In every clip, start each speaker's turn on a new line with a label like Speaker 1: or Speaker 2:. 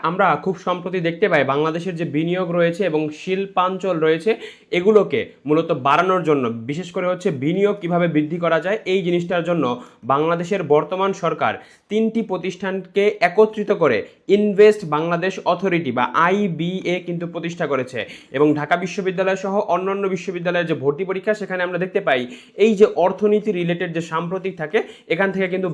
Speaker 1: আমরা খুব সম্প্রতি দেখতে পাই বাংলাদেশের যে বিনিয়োগ রয়েছে এবং শিল্পাঞ্চল রয়েছে এগুলোকে মূলত বাড়ানোর জন্য বিশেষ করে হচ্ছে বিনিয়োগ কিভাবে বৃদ্ধি করা যায় এই জিনিসটার জন্য বাংলাদেশের বর্তমান সরকার তিনটি প্রতিষ্ঠানকে একত্রিত করে ইনভেস্ট বাংলাদেশ অথরিটি বা আইবিএ কিন্তু প্রতিষ্ঠা করেছে এবং ঢাকা বিশ্ববিদ্যালয় সহ অন্যান্য বিশ্ববিদ্যালয়ের যে ভর্তি পরীক্ষা সেখানে আমরা দেখতে পাই এই যে অর্থনীতি রিলেটেড যে সাম্প্রতিক থাকে এখান থেকে কিন্তু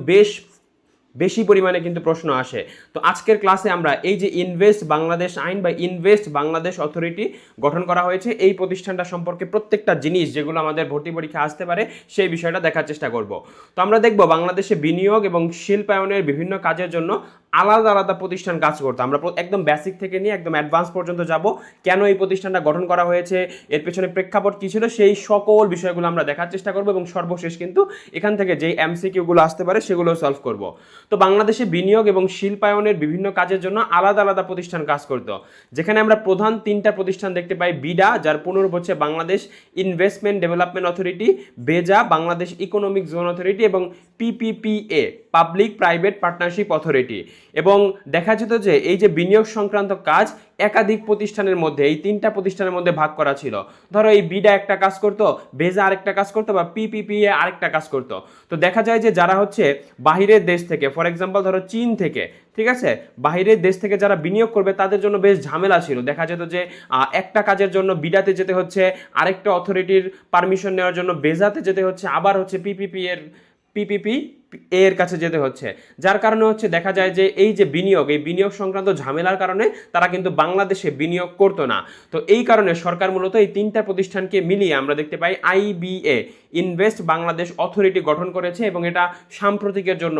Speaker 1: বেশি পরিমাণে কিন্তু প্রশ্ন আসে। তো আজকের ক্লাসে আমরা এই যে ইনভেস্ট বাংলাদেশ আইন বা ইনভেস্ট বাংলাদেশ অথরিটি গঠন করা হয়েছে এই প্রতিষ্ঠানটা সম্পর্কে প্রত্যেকটা জিনিস যেগুলো আমাদের ভর্তি পরীক্ষা আসতে পারে সেই বিষয়টা দেখার চেষ্টা করব। তো আমরা দেখব বাংলাদেশে বিনিয়োগ এবং শিল্পায়নের বিভিন্ন কাজের জন্য আলাদা আলাদা প্রতিষ্ঠান কাজ করতো। আমরা একদম বেসিক থেকে নিয়ে একদম অ্যাডভান্স পর্যন্ত যাব, কেন এই প্রতিষ্ঠানটা গঠন করা হয়েছে, এর পেছনে প্রেক্ষাপট কী ছিল, সেই সকল বিষয়গুলো আমরা দেখার চেষ্টা করব এবং সর্বশেষ কিন্তু এখান থেকে যেই এমসিকিউগুলো আসতে পারে সেগুলো সলভ করব। তো বাংলাদেশে বিনিয়োগ এবং শিল্পায়নের বিভিন্ন কাজের জন্য আলাদা আলাদা প্রতিষ্ঠান কাজ করতো, যেখানে আমরা প্রধান তিনটা প্রতিষ্ঠান দেখতে পাই। বিডা, যার পুনরূপ হচ্ছে বাংলাদেশ ইনভেস্টমেন্ট ডেভেলপমেন্ট অথরিটি, বেজা বাংলাদেশ ইকোনমিক জোন অথরিটি এবং পিপিপিএ পাবলিক প্রাইভেট পার্টনারশিপ অথরিটি। এবং দেখা যেত যে এই যে বিনিয়োগ সংক্রান্ত কাজ একাধিক প্রতিষ্ঠানের মধ্যে এই তিনটা প্রতিষ্ঠানের মধ্যে ভাগ করা ছিল। ধরো এই বিডা একটা কাজ করতো, বেজা আরেকটা কাজ করতো বা পিপিপিএ আরেকটা কাজ করতো। তো দেখা যায় যে যারা হচ্ছে বাহিরের দেশ থেকে, ফর এক্সাম্পল ধরো চীন থেকে, ঠিক আছে, বাহিরের দেশ থেকে যারা বিনিয়োগ করবে তাদের জন্য বেশ ঝামেলা ছিল। দেখা যেত যে একটা কাজের জন্য বিডাতে যেতে হচ্ছে, আরেকটা অথরিটির পারমিশন নেওয়ার জন্য বেজাতে যেতে হচ্ছে, আবার হচ্ছে পিপিপি এর কাছে যেতে হচ্ছে। যার কারণে হচ্ছে দেখা যায় যে এই যে বিনিয়োগ সংক্রান্ত ঝামেলার কারণে তারা কিন্তু বাংলাদেশে বিনিয়োগ করতো না। তো এই কারণে সরকার মূলত এই তিনটা প্রতিষ্ঠানকে মিলিয়ে আমরা দেখতে পাই আইবিএ ইনভেস্ট বাংলাদেশ অথরিটি গঠন করেছে এবং এটা সাম্প্রতিকের জন্য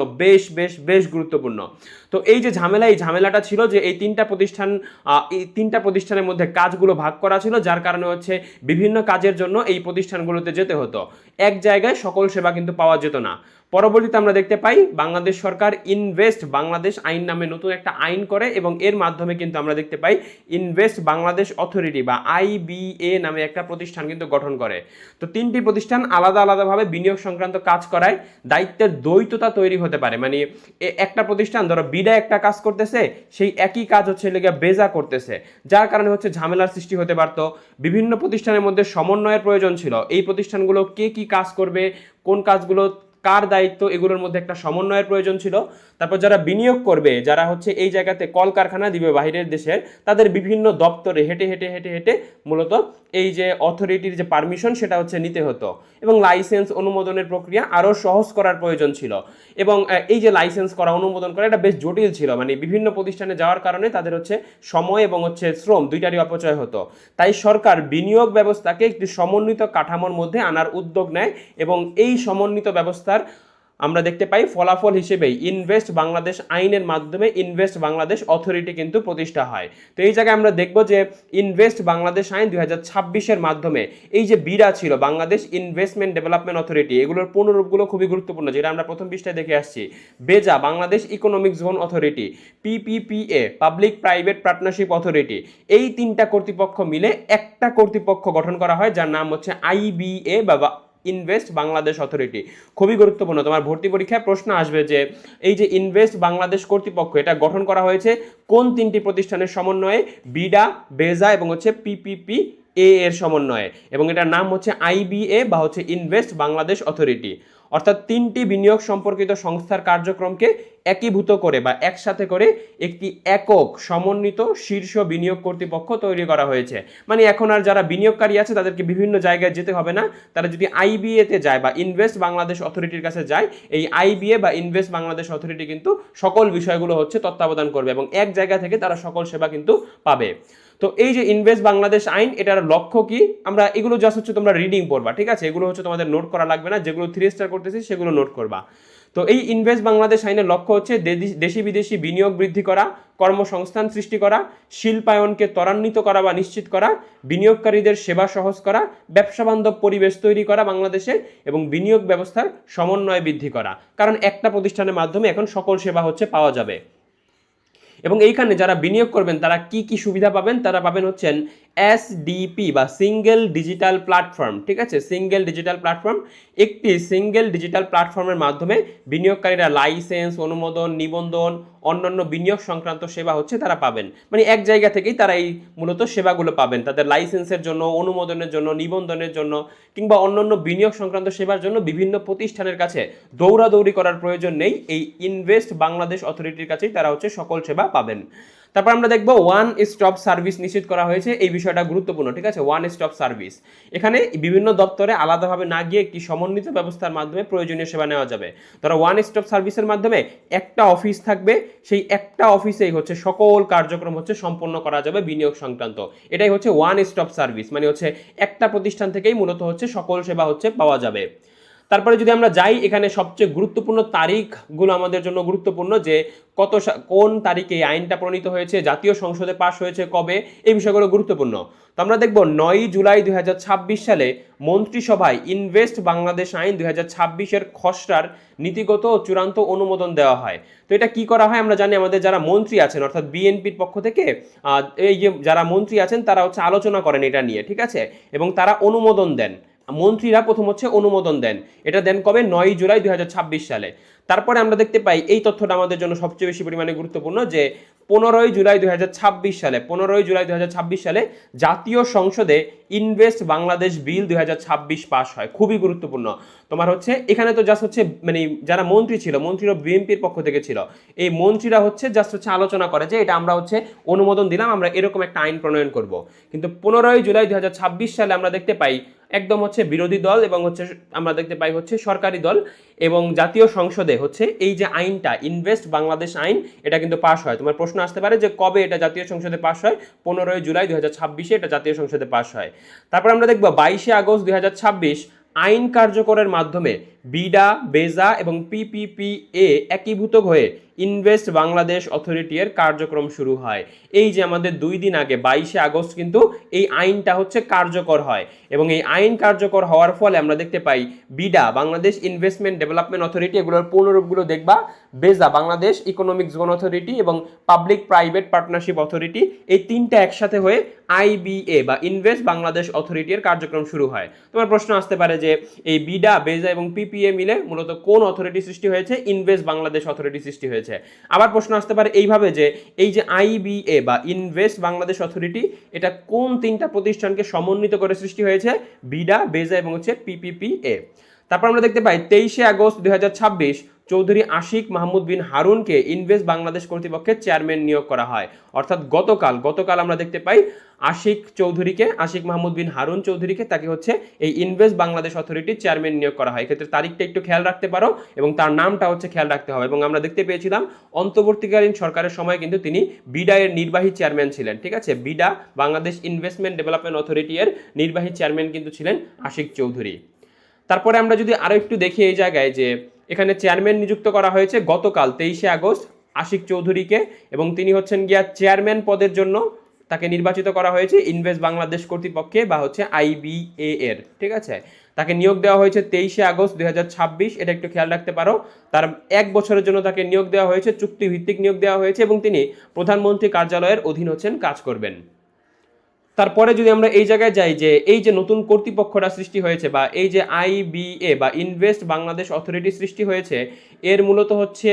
Speaker 1: বেশ গুরুত্বপূর্ণ। তো এই যে ঝামেলাটা ছিল যে এই তিনটা প্রতিষ্ঠানের মধ্যে কাজগুলো ভাগ করা ছিল, যার কারণে হচ্ছে বিভিন্ন কাজের জন্য এই প্রতিষ্ঠানগুলোতে যেতে হতো, এক জায়গায় সকল সেবা কিন্তু পাওয়া যেত না। পরবর্তীতে আমরা দেখতে পাই বাংলাদেশ সরকার ইনভেস্ট বাংলাদেশ আইন নামে নতুন একটা আইন করে এবং এর মাধ্যমে কিন্তু আমরা দেখতে পাই ইনভেস্ট বাংলাদেশ অথরিটি বা আইবিএ নামে একটা প্রতিষ্ঠান কিন্তু গঠন করে। তো তিনটি প্রতিষ্ঠান আলাদা আলাদাভাবে বিনিয়োগ সংক্রান্ত কাজ করায় দায়িত্বের দ্বৈততা তৈরি হতে পারে। মানে একটা প্রতিষ্ঠান ধরো বিডা একটা কাজ করতেছে, সেই একই কাজ হচ্ছে লেগে বেজা করতেছে, যার কারণে হচ্ছে ঝামেলার সৃষ্টি হতে পারতো। বিভিন্ন প্রতিষ্ঠানের মধ্যে সমন্বয়ের প্রয়োজন ছিল, এই প্রতিষ্ঠানগুলো কে কি কাজ করবে, কোন কাজগুলো কার দায়িত্ব, এগুলোর মধ্যে একটা সমন্বয়ের প্রয়োজন ছিল। তারপর যারা বিনিয়োগ করবে, যারা হচ্ছে এই জায়গাতে কলকারখানা দিবে বাহিরের দেশের, তাদের বিভিন্ন দপ্তরে হেঁটে হেঁটে হেঁটে হেঁটে মূলত এই যে অথরিটির যে পারমিশন সেটা হচ্ছে নিতে হতো এবং লাইসেন্স অনুমোদনের প্রক্রিয়া আরও সহজ করার প্রয়োজন ছিল। এবং এই যে লাইসেন্স করা, অনুমোদন করা, এটা বেশ জটিল ছিল। মানে বিভিন্ন প্রতিষ্ঠানে যাওয়ার কারণে তাদের হচ্ছে সময় এবং হচ্ছে শ্রম দুইটারই অপচয় হতো। তাই সরকার বিনিয়োগ ব্যবস্থাকে একটি সমন্বিত কাঠামোর মধ্যে আনার উদ্যোগ নেয় এবং এই সমন্বিত ব্যবস্থার আমরা দেখতে পাই ফলাফল হিসেবেই ইনভেস্ট বাংলাদেশ আইনের মাধ্যমে ইনভেস্ট বাংলাদেশ অথরিটি কিন্তু প্রতিষ্ঠা হয়। তো এই জায়গায় আমরা দেখব যে ইনভেস্ট বাংলাদেশ আইন 2026-এর মাধ্যমে এই যে বিরা ছিল বাংলাদেশ ইনভেস্টমেন্ট ডেভেলপমেন্ট অথরিটি, এগুলোর পুনরূপগুলো খুবই গুরুত্বপূর্ণ, যেটা আমরা প্রথম পৃষ্ঠায় দেখে আসছি। BEZA Bangladesh economic zone authority, PPPA public private partnership authority, এই তিনটা কর্তৃপক্ষ মিলে একটা কর্তৃপক্ষ গঠন করা হয় যার নাম হচ্ছে আইবিএ বা ইনভেস্ট বাংলাদেশ অথরিটি। খুবই গুরুত্বপূর্ণ, তোমার ভর্তি পরীক্ষায় প্রশ্ন আসবে যে এই যে ইনভেস্ট বাংলাদেশ কর্তৃপক্ষ এটা গঠন করা হয়েছে কোন তিনটি প্রতিষ্ঠানের সমন্বয়ে, বিডা, বেজা এবং হচ্ছে পিপিপি এর সমন্বয়ে, এবং এটার নাম হচ্ছে আইবিএ বা হচ্ছে ইনভেস্ট বাংলাদেশ অথরিটি। অর্থাৎ তিনটি বিনিয়োগ সম্পর্কিত সংস্থার কার্যক্রমকে একীভূত করে বা একসাথে করে একটি একক সমন্বিত শীর্ষ বিনিয়োগ কর্তৃপক্ষ তৈরি করা হয়েছে। মানে এখন আর যারা বিনিয়োগকারী আছে তাদেরকে বিভিন্ন জায়গায় যেতে হবে না, তারা যদি আইবিএ তে যায় বা ইনভেস্ট বাংলাদেশ অথরিটির কাছে যায়, এই আইবিএ বা ইনভেস্ট বাংলাদেশ অথরিটি কিন্তু সকল বিষয়গুলো হচ্ছে তত্ত্বাবধান করবে এবং এক জায়গা থেকে তারা সকল সেবা কিন্তু পাবে। তো এই যে ইনভেস্ট বাংলাদেশ আইন, এটার লক্ষ্য কি, আমরা এগুলো জাস্ট হচ্ছে তোমরা রিডিং পড়বা, ঠিক আছে, এগুলো হচ্ছে তোমাদের নোট করা লাগবে না, যেগুলো 3 স্টার করতেছি সেগুলো নোট করবা। তো এই ইনভেস্ট বাংলাদেশ আইনের লক্ষ্য হচ্ছে দেশি বিদেশি বিনিয়োগ বৃদ্ধি করা, কর্মসংস্থান সৃষ্টি করা, শিল্পায়নকে ত্বরান্বিত করা বা নিশ্চিত করা, বিনিয়োগকারীদের সেবা সহজ করা, ব্যবসা বান্ধব পরিবেশ তৈরি করা বাংলাদেশে এবং বিনিয়োগ ব্যবস্থার সমন্বয় বৃদ্ধি করা। কারণ একটা প্রতিষ্ঠানের মাধ্যমে এখন সকল সেবা হচ্ছে পাওয়া যাবে। এবং এইখানে যারা বিনিয়োগ করবেন তারা কি কি সুবিধা পাবেন, তারা পাবেন হচ্ছেন এসডিপি বা সিঙ্গেল ডিজিটাল প্ল্যাটফর্ম, ঠিক আছে, সিঙ্গেল ডিজিটাল প্ল্যাটফর্ম, একটি সিঙ্গেল ডিজিটাল প্ল্যাটফর্মের মাধ্যমে বিনিয়োগকারীরা লাইসেন্স, অনুমোদন, নিবন্ধন, অন্যান্য বিনিয়োগ সংক্রান্ত সেবা হচ্ছে তারা পাবেন। মানে এক জায়গা থেকেই তারা এই মূলত সেবাগুলো পাবেন, তাদের লাইসেন্সের জন্য, অনুমোদনের জন্য, নিবন্ধনের জন্য কিংবা অন্যান্য বিনিয়োগ সংক্রান্ত সেবার জন্য বিভিন্ন প্রতিষ্ঠানের কাছে দৌড়াদৌড়ি করার প্রয়োজন নেই। এই ইনভেস্ট বাংলাদেশ অথরিটির কাছেই তারা হচ্ছে সকল সেবা পাবেন। তারপর আমরা দেখব ওয়ান স্টপ সার্ভিস নিশ্চিত করা হয়েছে, এই বিষয়টা গুরুত্বপূর্ণ, ঠিক আছে, ওয়ান স্টপ সার্ভিস। এখানে বিভিন্ন দপ্তরে আলাদাভাবে না গিয়ে একটি সমন্বিত ব্যবস্থার মাধ্যমে প্রয়োজনীয় সেবা নেওয়া যাবে। ধরো ওয়ান স্টপ সার্ভিসের মাধ্যমে একটা অফিস থাকবে, সেই একটা অফিসেই হচ্ছে সকল কার্যক্রম হচ্ছে সম্পন্ন করা যাবে বিনিয়োগ সংক্রান্ত। এটাই হচ্ছে ওয়ান স্টপ সার্ভিস, মানে হচ্ছে একটা প্রতিষ্ঠান থেকেই মূলত হচ্ছে সকল সেবা হচ্ছে পাওয়া যাবে। তারপরে যদি আমরা যাই, এখানে সবচেয়ে গুরুত্বপূর্ণ তারিখগুলো আমাদের জন্য গুরুত্বপূর্ণ, যে কোন তারিখে এই আইনটা প্রণীত হয়েছে, জাতীয় সংসদে পাশ হয়েছে কবে, এই বিষয়গুলো গুরুত্বপূর্ণ। তো আমরা দেখব 9 জুলাই 2026 সালে মন্ত্রিসভায় ইনভেস্ট বাংলাদেশ আইন 2026-এর খসড়ার নীতিগত ও চূড়ান্ত অনুমোদন দেওয়া হয়। তো এটা কি করা হয় আমরা জানি, আমাদের যারা মন্ত্রী আছেন অর্থাৎ বিএনপির পক্ষ থেকে এই যে যারা মন্ত্রী আছেন তারা হচ্ছে আলোচনা করেন এটা নিয়ে, ঠিক আছে, এবং তারা অনুমোদন দেন। মন্ত্রীরা প্রথম হচ্ছে অনুমোদন দেন, এটা দেন কবে, 9 জুলাই 2026 সালে। তারপরে আমরা দেখতে পাই এই তথ্যটা আমাদের জন্য সবচেয়ে বেশি পরিমাণে গুরুত্বপূর্ণ, যে 15 জুলাই 2026 সালে 15 জুলাই 2026 সালে জাতীয় সংসদে ইনভেস্ট বাংলাদেশ বিল 2026 পাস হয়। খুবই গুরুত্বপূর্ণ। তোমার হচ্ছে এখানে তো জাস্ট হচ্ছে মানে যারা মন্ত্রী ছিল, মন্ত্রীরা বিএনপির পক্ষ থেকে ছিল, এই মন্ত্রীরা হচ্ছে জাস্ট হচ্ছে আলোচনা করে যে এটা আমরা হচ্ছে অনুমোদন দিলাম, আমরা এরকম একটা আইন প্রণয়ন করব। কিন্তু 15 জুলাই 2026 সালে আমরা দেখতে পাই একদম হচ্ছে বিরোধী দল এবং হচ্ছে আমরা দেখতে পাই হচ্ছে সরকারি দল এবং জাতীয় সংসদে হচ্ছে এই যে আইনটা ইনভেস্ট বাংলাদেশ আইন, এটা কিন্তু পাশ হয়। তোমার প্রশ্ন আসতে পারে যে কবে এটা জাতীয় সংসদে পাশ হয়, 15 জুলাই 2026-এ এটা জাতীয় সংসদে পাশ হয়। তারপর আমরা দেখব 22 আগস্ট 2026 আইন কার্যকরের মাধ্যমে বিডা, বেজা এবং পিপিপিএ একীভূত হয়ে ইনভেস্ট বাংলাদেশ অথরিটি এর কার্যক্রম শুরু হয়। এই যে আমাদের 2 দিন আগে 22 আগস্ট কিন্তু এই আইনটা হচ্ছে কার্যকর হয় এবং এই আইন কার্যকর হওয়ার ফলে আমরা দেখতে পাই BIDA, Bangladesh investment development authority, এগুলোর পূর্ণরূপগুলো দেখবা, BEZA, Bangladesh economic zone authority এবং পাবলিক প্রাইভেট পার্টনারশিপ অথরিটি, এই তিনটা একসাথে হয়ে আইবিএ বা ইনভেস্ট বাংলাদেশ অথরিটি এর কার্যক্রম শুরু হয়। তোমার প্রশ্ন আসতে পারে যে এই বিডা, বেজা এবং পিপিএ মিলে মূলত কোন অথরিটি সৃষ্টি হয়েছে, ইনভেস্ট বাংলাদেশ অথরিটি সৃষ্টি হয়েছে। আবার প্রশ্ন আসতে পারে এইভাবে যে এই যে আইবিএ বা ইনভেস্ট বাংলাদেশ অথরিটি, এটা কোন তিনটা প্রতিষ্ঠানকে সমন্বিত করে সৃষ্টি হয়েছে, বিডা, বেজা এবং হচ্ছে পিপিপিএ। তারপর আমরা দেখতে পাই 23 আগস্ট 2026 চৌধুরী আশিক মাহমুদ বিন হারুনকে ইনভেস্ট বাংলাদেশ কর্তৃপক্ষের চেয়ারম্যান নিয়োগ করা হয়। অর্থাৎ গতকাল আমরা দেখতে পাই আশিক মাহমুদ বিন হারুন চৌধুরীকে তাকে হচ্ছে এই ইনভেস্ট বাংলাদেশ অথরিটির চেয়ারম্যান নিয়োগ করা হয়। এক্ষেত্রে তারিখটা একটু খেয়াল রাখতে পারো এবং তার নামটা হচ্ছে খেয়াল রাখতে হবে। এবং আমরা দেখতে পেয়েছিলাম অন্তর্বর্তীকালীন সরকারের সময় কিন্তু তিনি বিডা এর নির্বাহী চেয়ারম্যান ছিলেন, ঠিক আছে, BIDA, Bangladesh investment development authority এর নির্বাহী চেয়ারম্যান কিন্তু ছিলেন আশিক চৌধুরী। তারপরে আমরা যদি আরো একটু দেখি এই জায়গায় যে এখানে চেয়ারম্যান নিযুক্ত করা হয়েছে গতকাল 23 আগস্ট আশিক চৌধুরীকে এবং তিনি হচ্ছেন গিয়া চেয়ারম্যান পদের জন্য তাকে নির্বাচিত করা হয়েছে ইনভেস্ট বাংলাদেশ কর্তৃপক্ষে বা হচ্ছে আইবিএ এর, ঠিক আছে। তাকে নিয়োগ দেওয়া হয়েছে 23 আগস্ট 2026, এটা একটু খেয়াল রাখতে পারো। তার 1 বছরের জন্য তাকে নিয়োগ দেওয়া হয়েছে, চুক্তিভিত্তিক নিয়োগ দেওয়া হয়েছে এবং তিনি প্রধানমন্ত্রী কার্যালয়ের অধীন হচ্ছেন কাজ করবেন। তারপরে যদি আমরা এই জায়গায় যাই যে এই যে নতুন কর্তৃপক্ষটা সৃষ্টি হয়েছে বা এই যে আইবিএ বা ইনভেস্ট বাংলাদেশ অথরিটি সৃষ্টি হয়েছে, এর মূলত হচ্ছে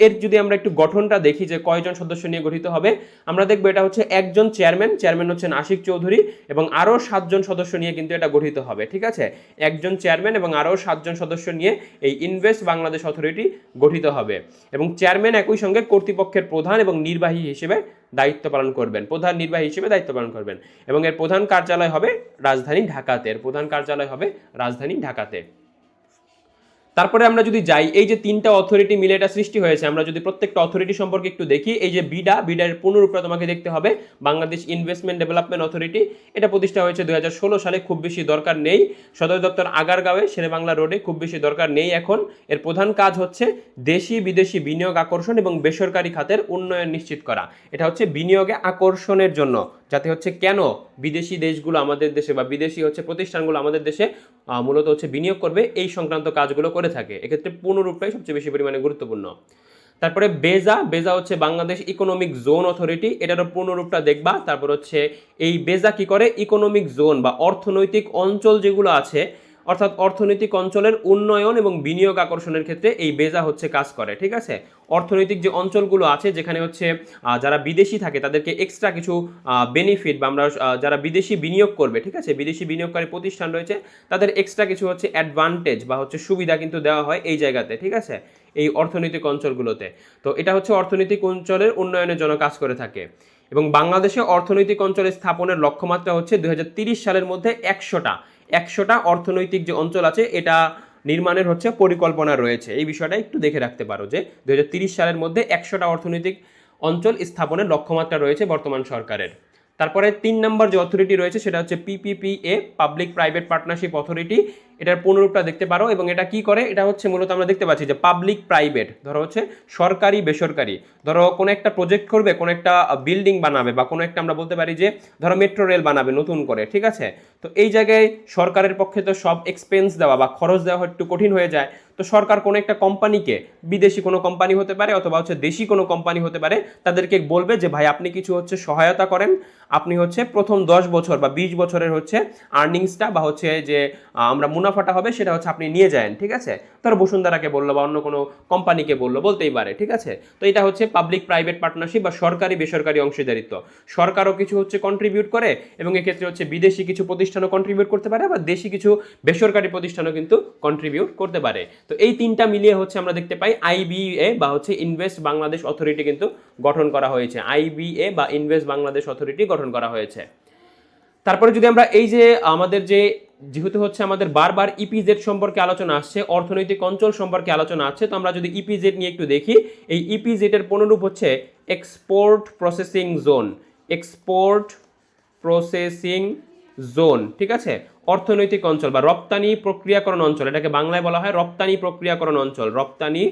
Speaker 1: এর যদি আমরা একটু গঠনটা দেখি যে কয়জন সদস্য নিয়ে গঠিত হবে, আমরা দেখবো এটা হচ্ছে একজন চেয়ারম্যান হচ্ছেন আশিক চৌধুরী এবং আরও 7 জন সদস্য নিয়ে কিন্তু এটা গঠিত হবে, ঠিক আছে, একজন চেয়ারম্যান এবং আরও 7 জন সদস্য নিয়ে এই ইনভেস্ট বাংলাদেশ অথরিটি গঠিত হবে এবং চেয়ারম্যান একই সঙ্গে কর্তৃপক্ষের প্রধান এবং নির্বাহী হিসেবে দায়িত্ব পালন করবেন, প্রধান নির্বাহী হিসেবে দায়িত্ব পালন করবেন এবং এর প্রধান কার্যালয় হবে রাজধানী ঢাকাতে। তারপরে আমরা যদি যাই এই যে তিনটা অথরিটি মিলে এটা সৃষ্টি হয়েছে, আমরা যদি প্রত্যেকটা অথরিটি সম্পর্কে একটু দেখি, এই যে বিডার পুনরূপটা তোমাকে দেখতে হবে বাংলাদেশ ইনভেস্টমেন্ট ডেভেলপমেন্ট অথরিটি, এটা প্রতিষ্ঠা হয়েছে 2016 সালে, খুব বেশি দরকার নেই, সদর দপ্তর আগারগাঁওয়ে শেরেবাংলা রোডে, খুব বেশি দরকার নেই এখন। এর প্রধান কাজ হচ্ছে দেশি বিদেশি বিনিয়োগ আকর্ষণ এবং বেসরকারি খাতের উন্নয়ন নিশ্চিত করা। এটা হচ্ছে বিনিয়োগে আকর্ষণের জন্য, যাতে হচ্ছে কেন বিদেশি দেশগুলো আমাদের দেশে বা বিদেশি হচ্ছে প্রতিষ্ঠানগুলো আমাদের দেশে মূলত হচ্ছে বিনিয়োগ করবে, এই সংক্রান্ত কাজগুলো করে থাকে। এক্ষেত্রে পুনরূপটাই সবচেয়ে বেশি পরিমাণে গুরুত্বপূর্ণ। তারপরে বেজা, বেজা হচ্ছে বাংলাদেশ ইকোনমিক জোন অথরিটি, এটারও পূর্ণরূপটা দেখবা। তারপর হচ্ছে এই বেজা কি করে, ইকোনমিক জোন বা অর্থনৈতিক অঞ্চল যেগুলো আছে, অর্থাৎ অর্থনৈতিক অঞ্চলের উন্নয়ন এবং বিনিয়োগ আকর্ষণের ক্ষেত্রে এই বেজা হচ্ছে কাজ করে, ঠিক আছে। অর্থনৈতিক যে অঞ্চলগুলো আছে যেখানে হচ্ছে যারা বিদেশি থাকে তাদেরকে এক্সট্রা কিছু বেনিফিট বা আমরা যারা বিদেশি বিনিয়োগ করবে, ঠিক আছে, বিদেশি বিনিয়োগকারী প্রতিষ্ঠান রয়েছে তাদের এক্সট্রা কিছু হচ্ছে অ্যাডভান্টেজ বা হচ্ছে সুবিধা কিন্তু দেওয়া হয় এই জায়গাতে, ঠিক আছে, এই অর্থনৈতিক অঞ্চলগুলোতে। তো এটা হচ্ছে অর্থনৈতিক অঞ্চলের উন্নয়নের জন্য কাজ করে থাকে। এবং বাংলাদেশে অর্থনৈতিক অঞ্চলে স্থাপনের লক্ষ্যমাত্রা হচ্ছে 2030 সালের মধ্যে 100টা অর্থনৈতিক যে অঞ্চল আছে এটা নির্মাণের হচ্ছে পরিকল্পনা রয়েছে। এই বিষয়টা একটু দেখে রাখতে পারো যে 2030 সালের মধ্যে 100টা অর্থনৈতিক অঞ্চল স্থাপনের লক্ষ্যমাত্রা রয়েছে বর্তমান সরকারের। তারপরে 3 নম্বর যে অথরিটি রয়েছে সেটা হচ্ছে পিপিপিএ, পাবলিক প্রাইভেট পার্টনারশিপ অথরিটি। এটার পুনরূপটা দেখতে পারো। এবং এটা কি করে, এটা হচ্ছে মূলত আমরা দেখতে পাচ্ছি যে পাবলিক প্রাইভেট, ধরো হচ্ছে সরকারি বেসরকারি, ধরো কোনো একটা প্রজেক্ট করবে, কোনো একটা বিল্ডিং বানাবে বা কোনো একটা আমরা বলতে পারি যে ধরো মেট্রো রেল বানাবে নতুন করে, ঠিক আছে। তো এই জায়গায় সরকারের পক্ষে তো সব এক্সপেন্স দেওয়া বা খরচ দেওয়া একটু কঠিন হয়ে যায়। তো সরকার কোনো একটা কোম্পানিকে, বিদেশি কোনো কোম্পানি হতে পারে অথবা হচ্ছে দেশি কোনো কোম্পানি হতে পারে, তাদেরকে বলবে যে ভাই আপনি কিছু হচ্ছে সহায়তা করেন, আপনি হচ্ছে প্রথম 10 বছর বা 20 বছরের হচ্ছে আর্নিংসটা বা হচ্ছে যে আমরা মুনাফাটা হবে সেটা হচ্ছে আপনি নিয়ে যান, ঠিক আছে। ধরো বসুন্ধরাকে বললো বা অন্য কোনো কোম্পানিকে বললো, বলতেই পারে, ঠিক আছে। তো এটা হচ্ছে পাবলিক প্রাইভেট পার্টনারশিপ বা সরকারি বেসরকারি অংশীদারিত্ব। সরকারও কিছু হচ্ছে কন্ট্রিবিউট করে এবং এক্ষেত্রে হচ্ছে বিদেশি কিছু প্রতিষ্ঠানও কন্ট্রিবিউট করতে পারে, আবার দেশি কিছু বেসরকারি প্রতিষ্ঠানও কিন্তু কন্ট্রিবিউট করতে পারে। তো এই তিনটা মিলিয়ে হচ্ছে আমরা দেখতে পাই আইবিএ বা হচ্ছে ইনভেস্ট বাংলাদেশ অথরিটি কিন্তু গঠন করা হয়েছে। আইবিএ বা ইনভেস্ট বাংলাদেশ অথরিটি গঠন করা হয়েছে। তারপরে যদি আমরা এই যে আমাদের যে যেহেতু হচ্ছে আমাদের বারবার ইপিজেড সম্পর্কে আলোচনা আসছে, অর্থনৈতিক অঞ্চল সম্পর্কে আলোচনা আসছে, তো আমরা যদি ইপিজেড নিয়ে একটু দেখি, এই ইপিজেড এর পুনরূপ হচ্ছে export processing zone. Export processing zone, ঠিক আছে। অর্থনৈতিক অঞ্চল বা রপ্তানি প্রক্রিয়াকরণ অঞ্চল, এটাকে বাংলায় বলা হয় রপ্তানি প্রক্রিয়াকরণ অঞ্চল, রপ্তানি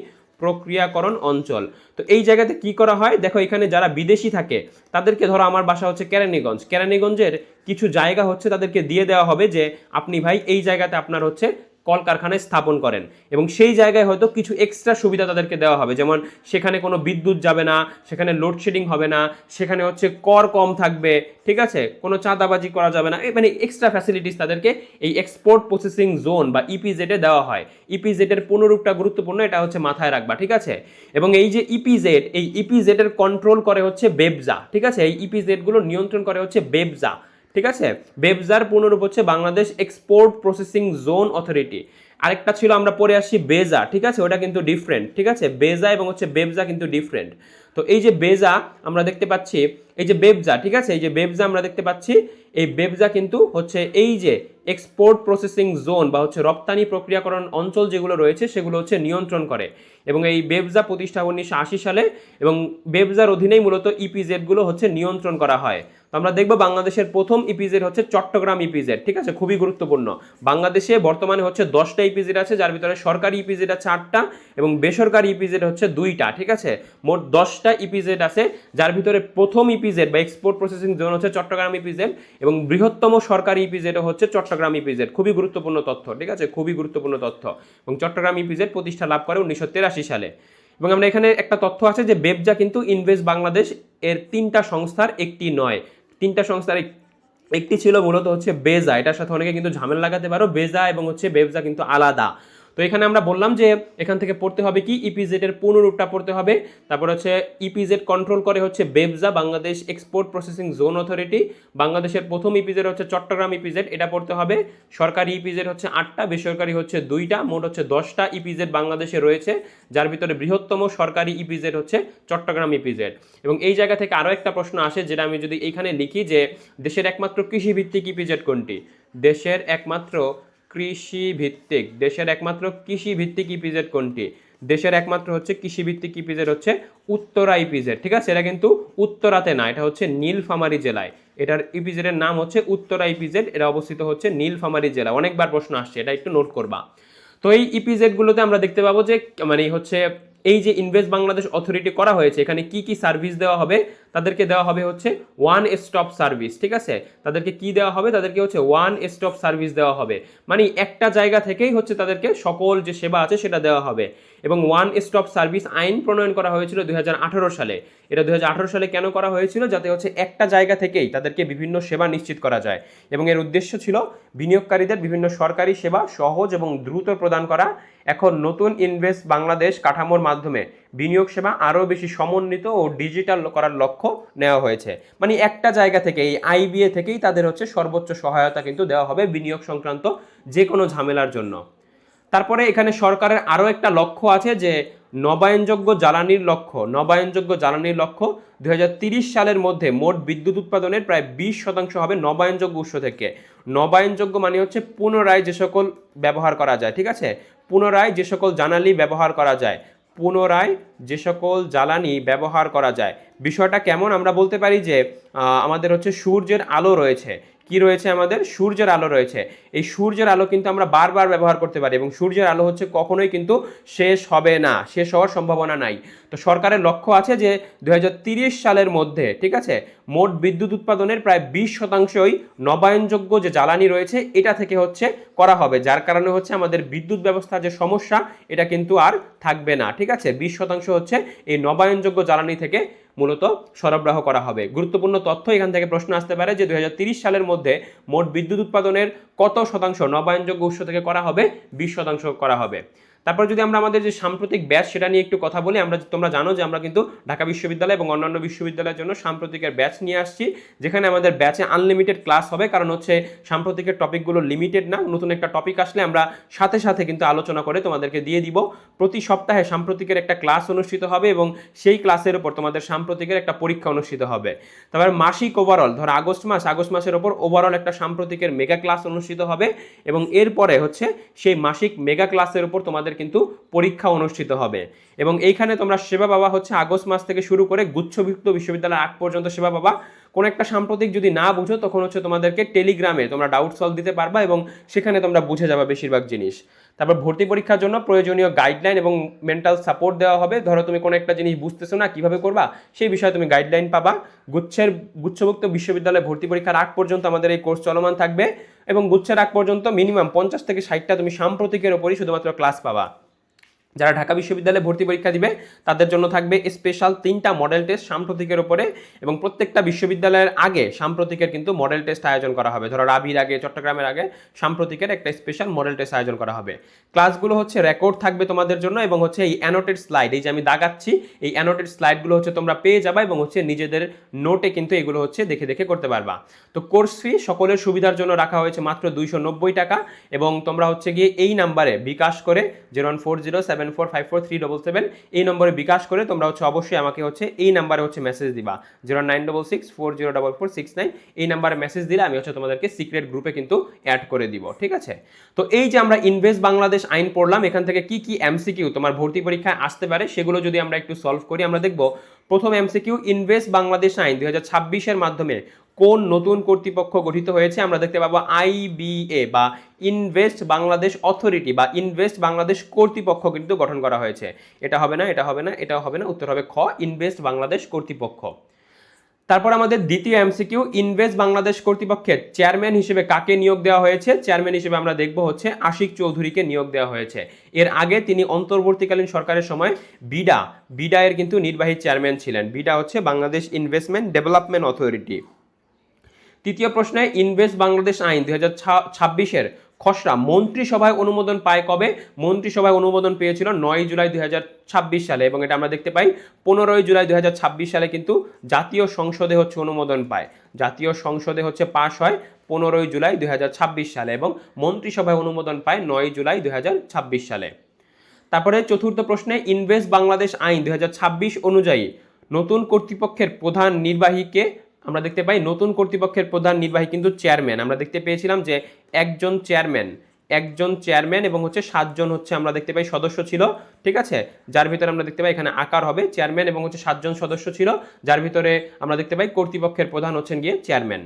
Speaker 1: প্রক্রিয়াকরণ অঞ্চল। তো এই জায়গাতে কি করা হয় দেখো, এখানে যারা বিদেশি থাকে তাদেরকে, ধরো আমার বাসা হচ্ছে কেরানীগঞ্জ, কেরানীগঞ্জের কিছু জায়গা হচ্ছে তাদেরকে দিয়ে দেওয়া হবে যে আপনি ভাই এই জায়গাতে আপনার হচ্ছে কলকারখানায় স্থাপন করেন, এবং সেই জায়গায় হয়তো কিছু এক্সট্রা সুবিধা তাদেরকে দেওয়া হবে, যেমন সেখানে কোনো বিদ্যুৎ যাবে না, সেখানে লোডশেডিং হবে না, সেখানে হচ্ছে কর কম থাকবে, ঠিক আছে, কোনো চাঁদাবাজি করা যাবে না, মানে এক্সট্রা ফ্যাসিলিটিস তাদেরকে এই এক্সপোর্ট প্রসেসিং জোন বা ইপিজেডে দেওয়া হয়। ইপিজেডের পুনরূপটা গুরুত্বপূর্ণ, এটা হচ্ছে মাথায় রাখবা, ঠিক আছে। এবং এই যে ইপিজেড, এই ইপিজেড এর কন্ট্রোল করে হচ্ছে বেবজা, ঠিক আছে, এই ইপিজেড গুলো নিয়ন্ত্রণ করে হচ্ছে বেবজা, ঠিক আছে। বেবজার পুনরূপ হচ্ছে Bangladesh export processing zone authority. আরেকটা ছিল আমরা পরে আসছি বেজা, ঠিক আছে, ওটা কিন্তু ডিফারেন্ট, ঠিক আছে, বেজা এবং হচ্ছে বেবজা কিন্তু ডিফারেন্ট। তো এই যে বেজা আমরা দেখতে পাচ্ছি, এই যে বেবজা, ঠিক আছে, এই যে বেবজা আমরা দেখতে পাচ্ছি, এই বেবজা কিন্তু হচ্ছে এই যে এক্সপোর্ট প্রসেসিং জোন বা হচ্ছে রপ্তানি প্রক্রিয়াকরণ অঞ্চল যেগুলো রয়েছে সেগুলো হচ্ছে নিয়ন্ত্রণ করে। এবং এই বেবজা প্রতিষ্ঠা 1980 সালে, এবং বেবজার অধীনেই মূলত ইপিজেড গুলো হচ্ছে নিয়ন্ত্রণ করা হয়। তো আমরা দেখব বাংলাদেশের প্রথম ইপিজেড হচ্ছে চট্টগ্রাম ইপিজেড, ঠিক আছে, খুবই গুরুত্বপূর্ণ। বাংলাদেশে বর্তমানে হচ্ছে 10টা ইপিজেড আছে, যার ভিতরে সরকারি ইপিজেড আছে 8টা এবং বেসরকারি ইপিজেড হচ্ছে 2টা, ঠিক আছে। মোট 10টা ইপিজেড আছে, যার ভিতরে প্রথম ইপিজেড বা এক্সপোর্ট প্রসেসিং জোন হচ্ছে চট্টগ্রাম ইপিজেড, এবং বৃহত্তম সরকারি ইপিজেডও হচ্ছে চট্টগ্রাম ইপিজেড। খুবই গুরুত্বপূর্ণ তথ্য, ঠিক আছে, খুবই গুরুত্বপূর্ণ তথ্য। এবং চট্টগ্রাম ইপিজেড প্রতিষ্ঠা লাভ করে 1983 সালে। এবং আমরা এখানে একটা তথ্য আছে যে বেবজা কিন্তু ইনভেস্ট বাংলাদেশ এর 3টা সংস্থার একটি নয়, 3টা সংস্থার একটি ছিল মূলত হচ্ছে বেজা। এটার সাথে অনেকে কিন্তু ঝামেলা লাগাতে পারো, বেজা এবং হচ্ছে বেবজা কিন্তু আলাদা। তো এখানে আমরা বললাম যে এখান থেকে পড়তে হবে কি, ইপিজেড এর পুনরূপটা পড়তে হবে। তারপর হচ্ছে ইপিজেড কন্ট্রোল করে হচ্ছে BEPZA, Bangladesh export processing zone authority. বাংলাদেশের প্রথম ইপিজেড হচ্ছে চট্টগ্রাম ইপিজেড, এটা পড়তে হবে। সরকারি ইপিজেড হচ্ছে 8টা, বেসরকারি হচ্ছে 2টা, মোট হচ্ছে 10টা ইপিজেড বাংলাদেশে রয়েছে, যার ভিতরে বৃহত্তম সরকারি ইপিজেড হচ্ছে চট্টগ্রাম ইপিজেড। এবং এই জায়গা থেকে আরও একটা প্রশ্ন আসে, যেটা আমি যদি এখানে লিখি যে দেশের একমাত্র কৃষিভিত্তিক ইপিজেড কোনটি, দেশের একমাত্র কৃষিভিত্তিক, দেশের একমাত্র কৃষিভিত্তিক ইপিজেড কোনটি, দেশের একমাত্র হচ্ছে কৃষিভিত্তিক ইপিজেড হচ্ছে উত্তরা ইপিজেড, ঠিক আছে। এটা কিন্তু উত্তরাতে না, এটা হচ্ছে নীলফামারী জেলায়, এটার ইপিজেডের নাম হচ্ছে উত্তরা ইপিজেড, এটা অবস্থিত হচ্ছে নীলফামারী জেলা। অনেকবার প্রশ্ন আসছে, এটা একটু নোট করবা। তো এই ইপিজেড গুলোতে আমরা দেখতে পাবো যে মানে হচ্ছে এই যে ইনভেস্ট বাংলাদেশ অথরিটি করা হয়েছে, এখানে কি কি সার্ভিস দেওয়া হবে তাদেরকে দেওয়া হবে হচ্ছে ওয়ান স্টপ সার্ভিস, ঠিক আছে। তাদেরকে কি দেওয়া হবে, তাদেরকে হচ্ছে ওয়ান স্টপ সার্ভিস দেওয়া হবে, মানে একটা জায়গা থেকেই হচ্ছে তাদেরকে সকল যে সেবা আছে সেটা দেওয়া হবে। এবং ওয়ান স্টপ সার্ভিস আইন প্রণয়ন করা হয়েছিল 2018 সালে। এটা 2018 সালে কেন করা হয়েছিল, যাতে হচ্ছে একটা জায়গা থেকেই তাদেরকে বিভিন্ন সেবা নিশ্চিত করা যায়। এবং এর উদ্দেশ্য ছিল বিনিয়োগকারীদের বিভিন্ন সরকারি সেবা সহজ এবং দ্রুত প্রদান করা। এখন নতুন ইনভেস্ট বাংলাদেশ কাঠামোর মাধ্যমে বিনিয়োগ সেবা আরও বেশি সমন্বিত ও ডিজিটাল করার লক্ষ্য নেওয়া হয়েছে। মানে একটা জায়গা থেকে এই আইবিএ থেকেই তাদের হচ্ছে সর্বোচ্চ সহায়তা কিন্তু দেওয়া হবে বিনিয়োগ সংক্রান্ত যে কোনো ঝামেলার জন্য। তারপরে এখানে সরকারের আরও একটা লক্ষ্য আছে যে নবায়নযোগ্য জ্বালানির লক্ষ্য 2030 সালের মধ্যে মোট বিদ্যুৎ উৎপাদনের প্রায় 20% হবে নবায়নযোগ্য উৎস থেকে। নবায়নযোগ্য মানে হচ্ছে পুনরায় যে সকল ব্যবহার করা যায়, ঠিক আছে, পুনরায় যে সকল জ্বালানি ব্যবহার করা যায়, পুনরায় যে সকল জ্বালানি ব্যবহার করা যায়। বিষয়টা কেমন, আমরা বলতে পারি যে আমাদের হচ্ছে সূর্যের আলো রয়েছে, কি রয়েছে, আমাদের সূর্যের আলো রয়েছে। এই সূর্যের আলো কিন্তু আমরা বারবার ব্যবহার করতে পারি এবং সূর্যের আলো হচ্ছে কখনোই কিন্তু শেষ হবে না, শেষ হওয়ার সম্ভাবনা নাই। তো সরকারের লক্ষ্য আছে যে 2030 সালের মধ্যে, ঠিক আছে, মোট বিদ্যুৎ উৎপাদনের প্রায় 20%ই নবায়নযোগ্য যে জ্বালানি রয়েছে এটা থেকে হচ্ছে করা হবে, যার কারণে হচ্ছে আমাদের বিদ্যুৎ ব্যবস্থার যে সমস্যা এটা কিন্তু আর থাকবে না, ঠিক আছে। 20% হচ্ছে এই নবায়নযোগ্য জ্বালানি থেকে মূলত সরবরাহ করা হবে। গুরুত্বপূর্ণ তথ্য এখান থেকে প্রশ্ন আসতে পারে যে 2030 সালের মধ্যে মোট বিদ্যুৎ উৎপাদনের কত শতাংশ নবায়নযোগ্য উৎস থেকে করা হবে, 20% করা হবে। তারপর যদি আমরা আমাদের যে সাম্প্রতিক ব্যাচ সেটা নিয়ে একটু কথা বলি, তোমরা জানো যে আমরা কিন্তু ঢাকা বিশ্ববিদ্যালয় এবং অন্যান্য বিশ্ববিদ্যালয়ের জন্য সাম্প্রতিকের ব্যাচ নিয়ে আসছি, যেখানে আমাদের ব্যাচে আনলিমিটেড ক্লাস হবে। কারণ হচ্ছে সাম্প্রতিকের টপিকগুলো লিমিটেড না, নতুন একটা টপিক আসলে আমরা সাথে সাথে কিন্তু আলোচনা করে তোমাদেরকে দিয়ে দিব। প্রতি সপ্তাহে সাম্প্রতিকের একটা ক্লাস অনুষ্ঠিত হবে এবং সেই ক্লাসের উপর তোমাদের সাম্প্রতিকের একটা পরীক্ষা অনুষ্ঠিত হবে। তারপর মাসিক ওভারঅল, ধর আগস্ট মাসের ওপর ওভারঅল একটা সাম্প্রতিকের মেগা ক্লাস অনুষ্ঠিত হবে এবং এরপরে হচ্ছে সেই মাসিক মেগা ক্লাসের উপর তোমাদের কিন্তু পরীক্ষা অনুষ্ঠিত হবে। এবং এইখানে তোমরা সেবা পাবা হচ্ছে আগস্ট মাস থেকে শুরু করে গুচ্ছভুক্ত বিশ্ববিদ্যালয়ের আগ পর্যন্ত সেবা পাবা। কোন একটা সাম্প্রতিক যদি না বুঝো তখন হচ্ছে তোমাদেরকে টেলিগ্রামে তোমরা ডাউট সলভ দিতে পারবা এবং সেখানে তোমরা বুঝে যাবে বেশিরভাগ জিনিস। তারপর ভর্তি পরীক্ষার জন্য প্রয়োজনীয় গাইডলাইন এবং মেন্টাল সাপোর্ট দেওয়া হবে। ধরো তুমি কোনো একটা জিনিস বুঝতেছো না, কিভাবে করবা, সেই বিষয়ে তুমি গাইডলাইন পাবা। গুচ্ছভুক্ত বিশ্ববিদ্যালয়ে ভর্তি পরীক্ষার আগ পর্যন্ত আমাদের এই কোর্স চলমান থাকবে এবং গুচ্ছের আগ পর্যন্ত মিনিমাম 50 থেকে 60টা তুমি সাম্প্রতিকের ওপরই শুধুমাত্র ক্লাস পাবা। যারা ঢাকা বিশ্ববিদ্যালয়ে ভর্তি পরীক্ষা দিবে তাদের জন্য থাকবে স্পেশাল 3টা মডেল টেস্ট সাম্প্রতিকের উপরে এবং প্রত্যেকটা বিশ্ববিদ্যালয়ের আগে সাম্প্রতিকের কিন্তু মডেল টেস্ট আয়োজন করা হবে। ধরো রাবির আগে, চট্টগ্রামের আগে সাম্প্রতিকের একটা স্পেশাল মডেল টেস্ট আয়োজন করা হবে। ক্লাসগুলো হচ্ছে রেকর্ড থাকবে তোমাদের জন্য এবং হচ্ছে এই অ্যানোটেড স্লাইড, এই যে আমি দাগাচ্ছি, এই অ্যানোটেড স্লাইডগুলো হচ্ছে তোমরা পেয়ে যাবা এবং হচ্ছে নিজেদের নোটে কিন্তু এগুলো হচ্ছে দেখে দেখে করতে পারবা। তো কোর্স ফি সকলের সুবিধার জন্য রাখা হয়েছে মাত্র 290 টাকা এবং তোমরা হচ্ছে গিয়ে এই নাম্বারে বিকাশ করে 01407454377 এই নম্বরে বিকাশ করে তোমরা হচ্ছে অবশ্যই আমাকে হচ্ছে এই নাম্বারে হচ্ছে মেসেজ দিবা 09664044669। এই নাম্বারে মেসেজ দিলে আমি হচ্ছে তোমাদেরকে সিক্রেট গ্রুপে কিন্তু অ্যাড করে দিব, ঠিক আছে। তো এই যে আমরা ইনভেস্ট বাংলাদেশ আইন পড়লাম, এখান থেকে কি কি এমসিকিউ তোমার ভর্তি পরীক্ষায় আসতে পারে সেগুলো যদি আমরা একটু সলভ করি, আমরা দেখব প্রথম এমসিকিউ, ইনভেস্ট বাংলাদেশ আইন 2026 মাধ্যমে কোন নতুন কর্তৃপক্ষ গঠিত হয়েছে। আমরা দেখতে পাবো আইবিএ বা ইনভেস্ট বাংলাদেশ অথরিটি বা ইনভেস্ট বাংলাদেশ কর্তৃপক্ষ কিন্তু গঠন করা হয়েছে। এটা হবে না, এটা হবে না, এটাও হবে না, উত্তর হবে খ, ইনভেস্ট বাংলাদেশ কর্তৃপক্ষ। তারপর আমাদের দ্বিতীয় এমসিকিউ, ইনভেস্ট বাংলাদেশ কর্তৃপক্ষের চেয়ারম্যান হিসেবে কাকে নিয়োগ দেওয়া হয়েছে। চেয়ারম্যান হিসেবে আমরা দেখব হচ্ছে আশিক চৌধুরীকে নিয়োগ দেওয়া হয়েছে। এর আগে তিনি অন্তর্বর্তীকালীন সরকারের সময় বিডা এর কিন্তু নির্বাহী চেয়ারম্যান ছিলেন। বিডা হচ্ছে বাংলাদেশ ইনভেস্টমেন্ট ডেভেলপমেন্ট অথরিটি। তৃতীয় প্রশ্নে, ইনভেস্ট বাংলাদেশ আইন 2026-এর খসড়া মন্ত্রিসভায় অনুমোদন পায় কবে। মন্ত্রিসভায় অনুমোদন পেয়েছিল 9 জুলাই 2026 সালে এবং এটা আমরা দেখতে পাই 15 জুলাই 2026 সালে কিন্তু জাতীয় সংসদে হচ্ছে অনুমোদন পায়, জাতীয় সংসদে হচ্ছে পাশ হয় 15 জুলাই 2026 সালে এবং মন্ত্রিসভায় অনুমোদন পায় 9 জুলাই 2026 সালে। তারপরে চতুর্থ প্রশ্নে, ইনভেস্ট বাংলাদেশ আইন 2026 অনুযায়ী নতুন কর্তৃপক্ষের প্রধান নির্বাহীকে। আমরা দেখতে পাই নতুন কর্তৃপক্ষের প্রধান নির্বাহী কিন্তু চেয়ারম্যান। আমরা দেখতে পেয়েছিলাম যে একজন চেয়ারম্যান এবং হচ্ছে 7 জন হচ্ছে আমরা দেখতে পাই সদস্য ছিল, ঠিক আছে, যার ভিতরে আমরা দেখতে পাই এখানে আকার হবে চেয়ারম্যান এবং হচ্ছে 7 জন সদস্য ছিল, যার ভিতরে আমরা দেখতে পাই কর্তৃপক্ষের প্রধান হচ্ছেন গিয়ে চেয়ারম্যান।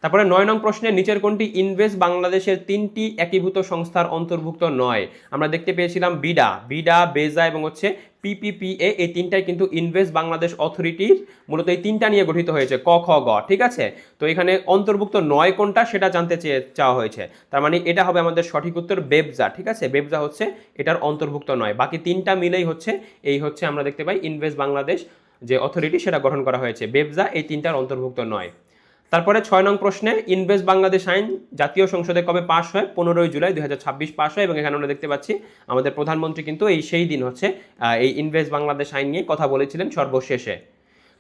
Speaker 1: তারপরে 9 নং প্রশ্নে নিচের কোনটি ইনভেস্ট বাংলাদেশের 3টি একীভূত সংস্থার অন্তর্ভুক্ত নয়। আমরা দেখতে পেয়েছিলাম বিডা, বেজা এবং হচ্ছে পিপিপিএ, এই তিনটাই কিন্তু ইনভেস্ট বাংলাদেশ অথরিটির মূলত এই তিনটা নিয়ে গঠিত হয়েছে, ক খ গ, ঠিক আছে। তো এখানে অন্তর্ভুক্ত নয় কোনটা সেটা জানতে চাওয়া হয়েছে, তার মানে এটা হবে আমাদের সঠিক উত্তর বেবজা, ঠিক আছে। বেবজা হচ্ছে এটার অন্তর্ভুক্ত নয়, বাকি তিনটা মিলেই হচ্ছে এই হচ্ছে আমরা দেখতে পাই ইনভেস্ট বাংলাদেশ যে অথরিটি সেটা গঠন করা হয়েছে, বেবজা এই তিনটার অন্তর্ভুক্ত নয়। তারপরে 6 নং প্রশ্নে ইনভেস্ট বাংলাদেশ আইন জাতীয় সংসদে কবে পাশ হয়? 15 জুলাই 2026 পাশ হয়, এবং এখানে আমরা দেখতে পাচ্ছি আমাদের প্রধানমন্ত্রী কিন্তু এই সেই দিন হচ্ছে এই ইনভেস্ট বাংলাদেশ আইন নিয়ে কথা বলেছিলেন সর্বশেষে।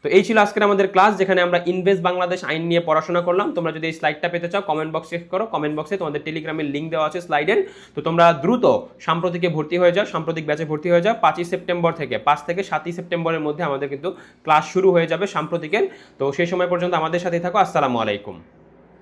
Speaker 1: তো এই ছিল আজকের আমাদের ক্লাস, যেখানে আমরা ইনভেস্ট বাংলাদেশ আইন নিয়ে পড়াশোনা করলাম। তোমরা যদি এই স্লাইডটা পেতে চাও কমেন্ট বক্সে চেক করো, কমেন্ট বক্সে তোমাদের টেলিগ্রামের লিঙ্ক দেওয়া আছে স্লাইডের। তো তোমরা দ্রুত সাম্প্রতিকে ভর্তি হয়ে যাও, সাম্প্রতিক ব্যাচে ভর্তি হয়ে যাও। 5 সেপ্টেম্বর থেকে 5 থেকে 7 সেপ্টেম্বরের মধ্যে আমাদের কিন্তু ক্লাস শুরু হয়ে যাবে সাম্প্রতিকের। তো সেই সময় পর্যন্ত আমাদের সাথেই থাকো। আসসালামু আলাইকুম।